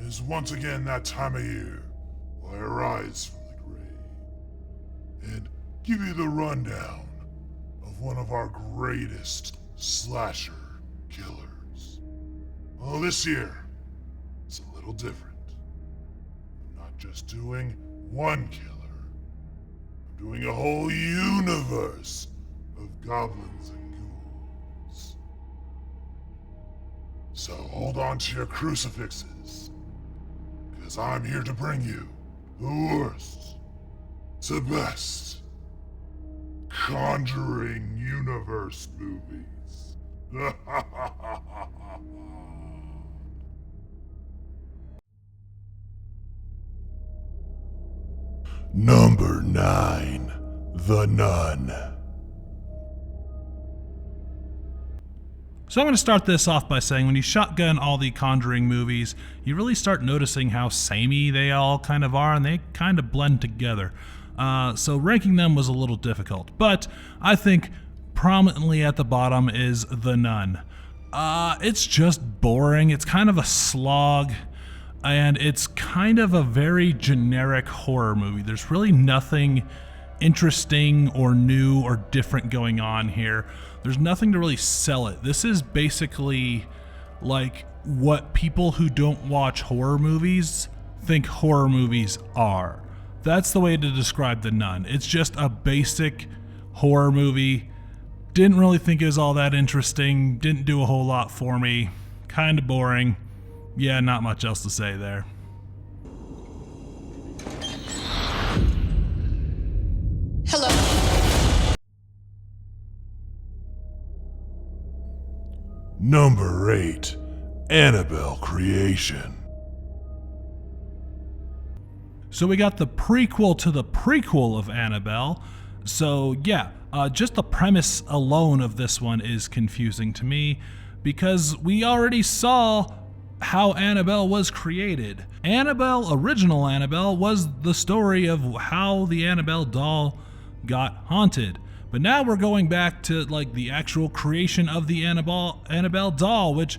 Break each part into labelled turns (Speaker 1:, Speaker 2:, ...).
Speaker 1: is once again that time of year where I rise from the grave and give you the rundown of one of our greatest slasher killers. Well, this year, it's a little different. I'm not just doing one killer, I'm doing a whole universe of goblins and ghouls. So hold on to your crucifixes, because I'm here to bring you the worst to best Conjuring Universe movies. Number 9, The Nun.
Speaker 2: So I'm going to start this off by saying when you shotgun all the Conjuring movies, you really start noticing how samey they all kind of are, and they kind of blend together. So ranking them was a little difficult, but I think prominently at the bottom is The Nun. It's just boring. It's kind of a slog, and it's kind of a very generic horror movie. There's really nothing interesting or new or different going on here. There's nothing to really sell it. This is basically like what people who don't watch horror movies think horror movies are. That's the way to describe The Nun. It's just a basic horror movie. Didn't really think it was all that interesting. Didn't do a whole lot for me. Kind of boring. Yeah, not much else to say there.
Speaker 3: Hello.
Speaker 1: Number 8, Annabelle Creation.
Speaker 2: So we got the prequel to the prequel of Annabelle. So yeah, just the premise alone of this one is confusing to me because we already saw how Annabelle was created. Original Annabelle, was the story of how the Annabelle doll got haunted. But now we're going back to like the actual creation of the Annabelle doll, which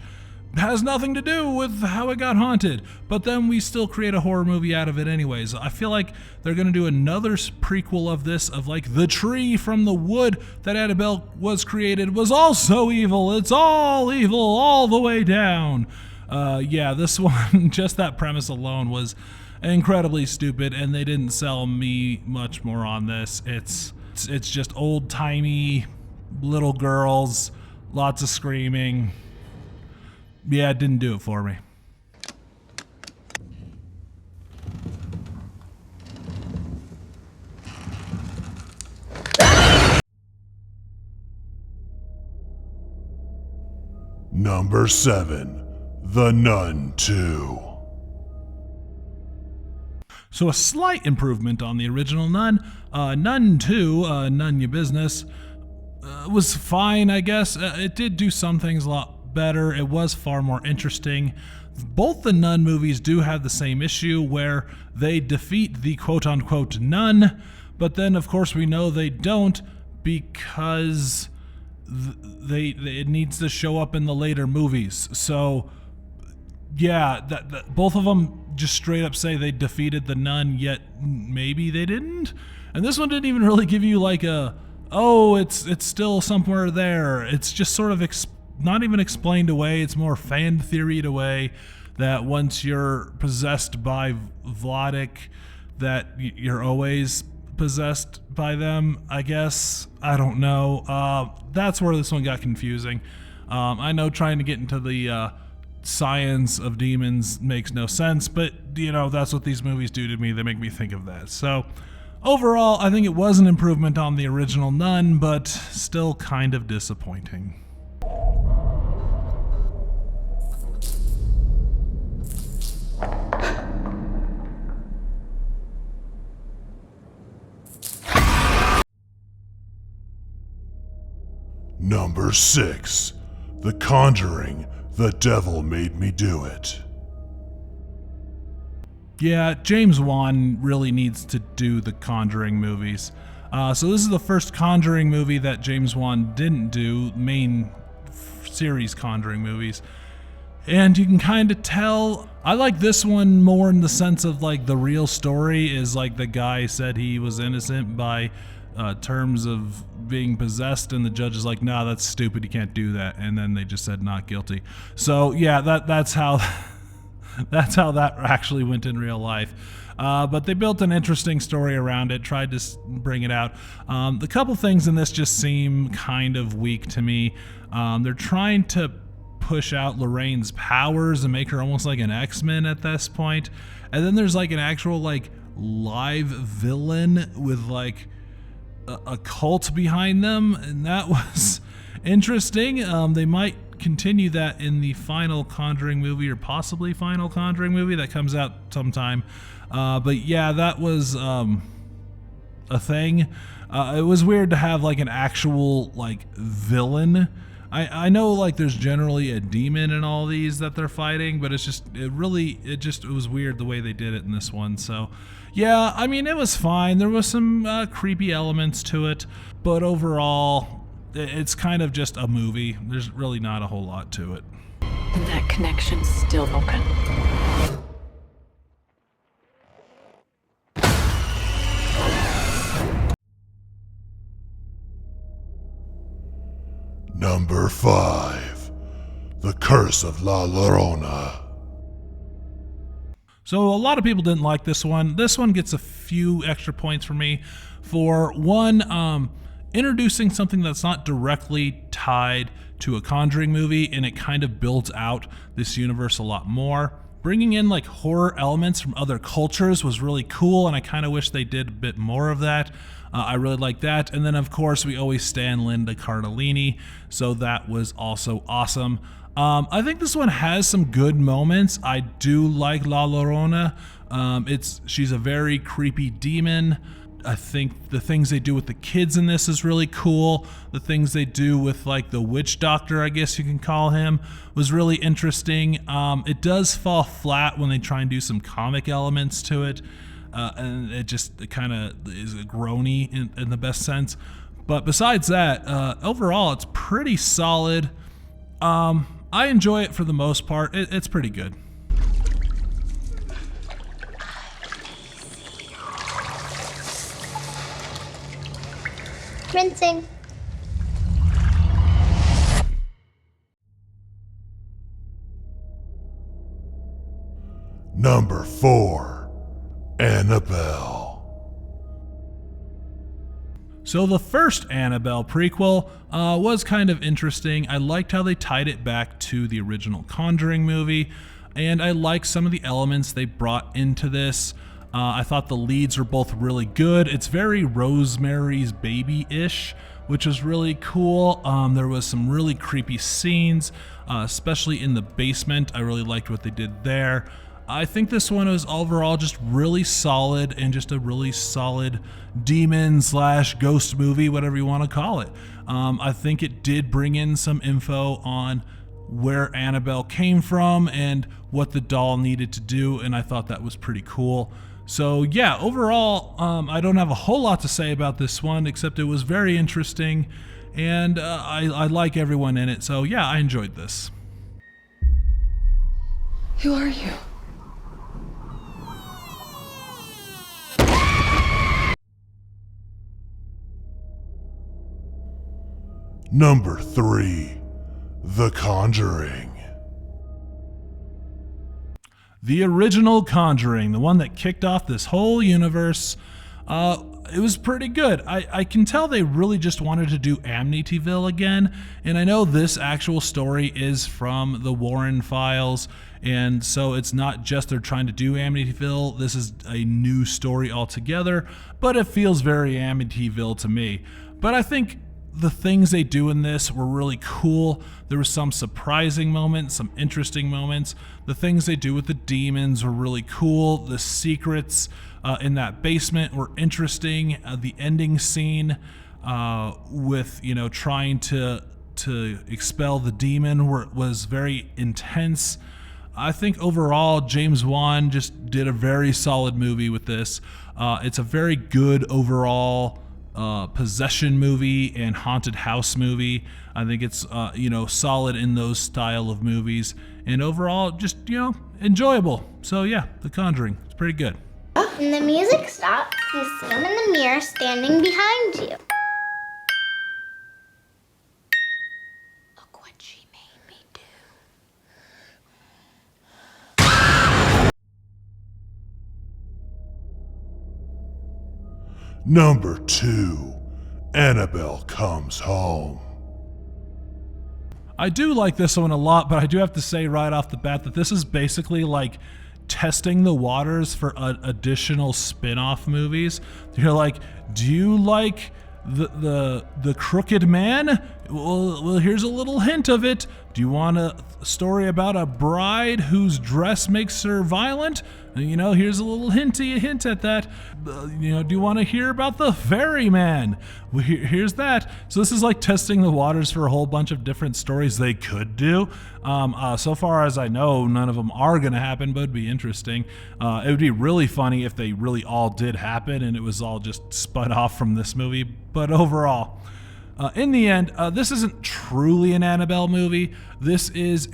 Speaker 2: has nothing to do with how it got haunted. But then we still create a horror movie out of it anyways. I feel like they're going to do another prequel of this, of like the tree from the wood that Annabelle was created was also evil. It's all evil all the way down. Yeah, this one, just that premise alone was incredibly stupid, and they didn't sell me much more on this. It's just old-timey little girls, lots of screaming. Yeah, it didn't do it for me.
Speaker 1: Number 7, The Nun 2.
Speaker 2: So a slight improvement on the original Nun. Nun 2, None Ya Business, was fine, I guess. It did do some things a lot better. It was far more interesting. Both the Nun movies do have the same issue where they defeat the quote-unquote nun, but then of course we know they don't because it needs to show up in the later movies. So yeah, both of them just straight up say they defeated the nun, yet maybe they didn't. And this one didn't even really give you like it's still somewhere there. It's just sort of not even explained away. It's more fan theoried away that once you're possessed by Vladik, that you're always possessed by them, I guess. I don't know. That's where this one got confusing. I know trying to get into the science of demons makes no sense, but that's what these movies do to me. They make me think of that. So overall, I think it was an improvement on the original Nun, but still kind of disappointing.
Speaker 1: Number 6, The Conjuring, The Devil Made Me Do It.
Speaker 2: Yeah, James Wan really needs to do the Conjuring movies. So this is the first Conjuring movie that James Wan didn't do, main series Conjuring movies. And you can kind of tell. I like this one more in the sense of like the real story is like the guy said he was innocent by terms of being possessed, and the judge is like, nah, that's stupid, you can't do that, and then they just said not guilty. So yeah, that's how that's how that actually went in real life. But they built an interesting story around it, tried to bring it out. The couple things in this just seem kind of weak to me. They're trying to push out Lorraine's powers and make her almost like an X-Men at this point. And then there's like an actual like live villain with like a cult behind them, and that was interesting. They might continue that in the final Conjuring movie, or possibly final Conjuring movie that comes out sometime. But yeah, that was a thing. It was weird to have like an actual like villain. I know like there's generally a demon in all these that they're fighting, but it was weird the way they did it in this one. So yeah, I mean, it was fine. There was some creepy elements to it, but overall it's kind of just a movie. There's really not a whole lot to it.
Speaker 4: And that connection's still open.
Speaker 1: Number 5. The Curse of Laona.
Speaker 2: So a lot of people didn't like this one. This one gets a few extra points for me. For one, introducing something that's not directly tied to a Conjuring movie, and it kind of builds out this universe a lot more. Bringing in like horror elements from other cultures was really cool, and I kind of wish they did a bit more of that. I really like that. And then of course we always stand Linda Cardellini, so that was also awesome. I think this one has some good moments. I do like La Llorona. She's a very creepy demon. I think the things they do with the kids in this is really cool. The things they do with like the witch doctor, I guess you can call him, was really interesting. It does fall flat when they try and do some comic elements to it. And it kind of is a groany in the best sense. But besides that, overall, it's pretty solid. I enjoy it for the most part. It's pretty good.
Speaker 5: Rinsing.
Speaker 1: Number 4. Annabelle.
Speaker 2: So the first Annabelle prequel was kind of interesting. I liked how they tied it back to the original Conjuring movie, and I liked some of the elements they brought into this. I thought the leads were both really good. It's very Rosemary's Baby-ish, which was really cool. There was some really creepy scenes, especially in the basement. I really liked what they did there. I think this one was overall just really solid, and just a really solid demon/ghost movie, whatever you want to call it. I think it did bring in some info on where Annabelle came from and what the doll needed to do, and I thought that was pretty cool. So yeah, overall, I don't have a whole lot to say about this one, except it was very interesting, and I like everyone in it. So yeah, I enjoyed this.
Speaker 4: Who are you?
Speaker 1: Number 3. The Conjuring.
Speaker 2: The original Conjuring, the one that kicked off this whole universe, it was pretty good. I can tell they really just wanted to do Amityville again, and I know this actual story is from the Warren files, and so it's not just they're trying to do Amityville. This is a new story altogether, but it feels very Amityville to me. But I think the things they do in this were really cool. There were some surprising moments, some interesting moments. The things they do with the demons were really cool. The secrets in that basement were interesting. The ending scene with, trying to expel the demon was very intense. I think overall, James Wan just did a very solid movie with this. It's a very good overall possession movie and haunted house movie. I think it's solid in those style of movies, and overall just enjoyable. So yeah, The Conjuring, it's pretty good.
Speaker 5: When the music stops, you see him in the mirror standing behind you.
Speaker 4: Look what she made me do.
Speaker 1: Number 2, Annabelle Comes Home.
Speaker 2: I do like this one a lot, but I do have to say right off the bat that this is basically like testing the waters for additional spin-off movies. You're like, do you like the Crooked Man? Well, here's a little hint of it. Do you want a story about a bride whose dress makes her violent? Here's a little hint at that. Do you want to hear about the Ferryman? Well, here's that. So this is like testing the waters for a whole bunch of different stories they could do. So far as I know, none of them are going to happen, but it'd be interesting. It would be really funny if they really all did happen and it was all just spun off from this movie. But overall, in the end, this isn't truly an Annabelle movie. This is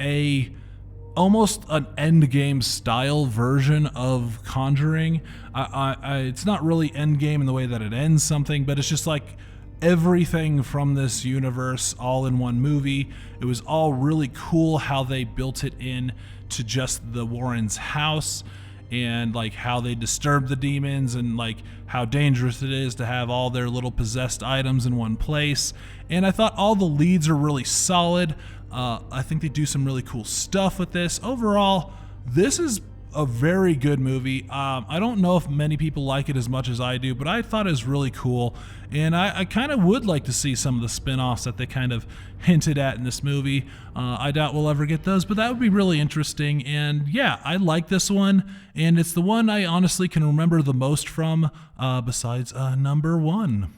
Speaker 2: almost an Endgame style version of Conjuring. It's not really Endgame in the way that it ends something, but it's just like everything from this universe all in one movie. It was all really cool how they built it in to just the Warrens' house, and like how they disturb the demons, and like how dangerous it is to have all their little possessed items in one place. And I thought all the leads are really solid. I think they do some really cool stuff with this. Overall, this is a very good movie. I don't know if many people like it as much as I do, but I thought it was really cool. And I kind of would like to see some of the spin-offs that they kind of hinted at in this movie. I doubt we'll ever get those, but that would be really interesting. And yeah, I like this one. And it's the one I honestly can remember the most from, besides number 1.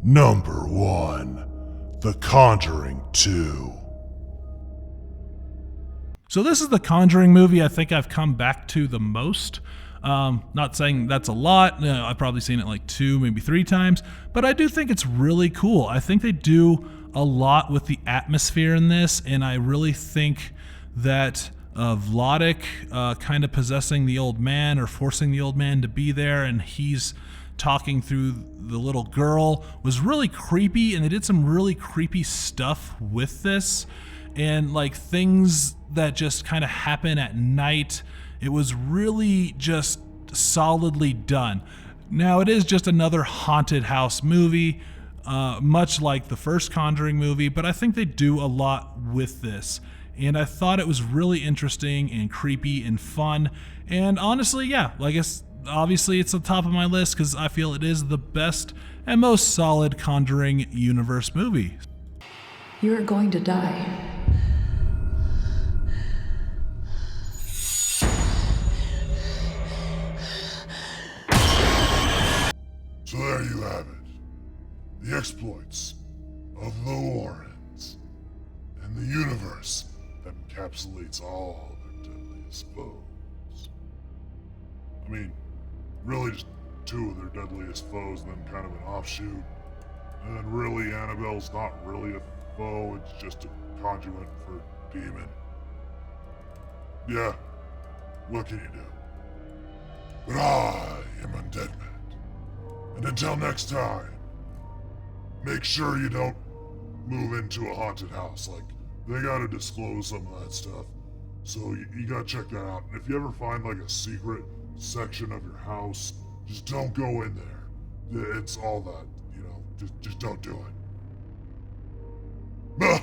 Speaker 1: Number 1, The Conjuring 2.
Speaker 2: So this is the Conjuring movie I think I've come back to the most. Not saying that's a lot. I've probably seen it like 2, maybe 3 times, but I do think it's really cool. I think they do a lot with the atmosphere in this, and I really think that Vladik kind of possessing the old man or forcing the old man to be there, and he's talking through the little girl, was really creepy, and they did some really creepy stuff with this, and like things that just kind of happen at night. It was really just solidly done. Now it is just another haunted house movie, much like the first Conjuring movie, but I think they do a lot with this. And I thought it was really interesting and creepy and fun. And honestly, yeah, I guess obviously it's at the top of my list because I feel it is the best and most solid Conjuring Universe movie.
Speaker 4: You are going to die.
Speaker 1: So there you have it. The exploits of the Warrens and the universe that encapsulates all their deadliest foes. I mean, really just 2 of their deadliest foes, and then kind of an offshoot. And then really Annabelle's not really a foe, it's just a conduit for a demon. Yeah, what can you do? But I am Undead Matt. And until next time, make sure you don't move into a haunted house. Like, they gotta disclose some of that stuff. So you gotta check that out. And if you ever find like a secret section of your house, just don't go in there. It's all that, just don't do it.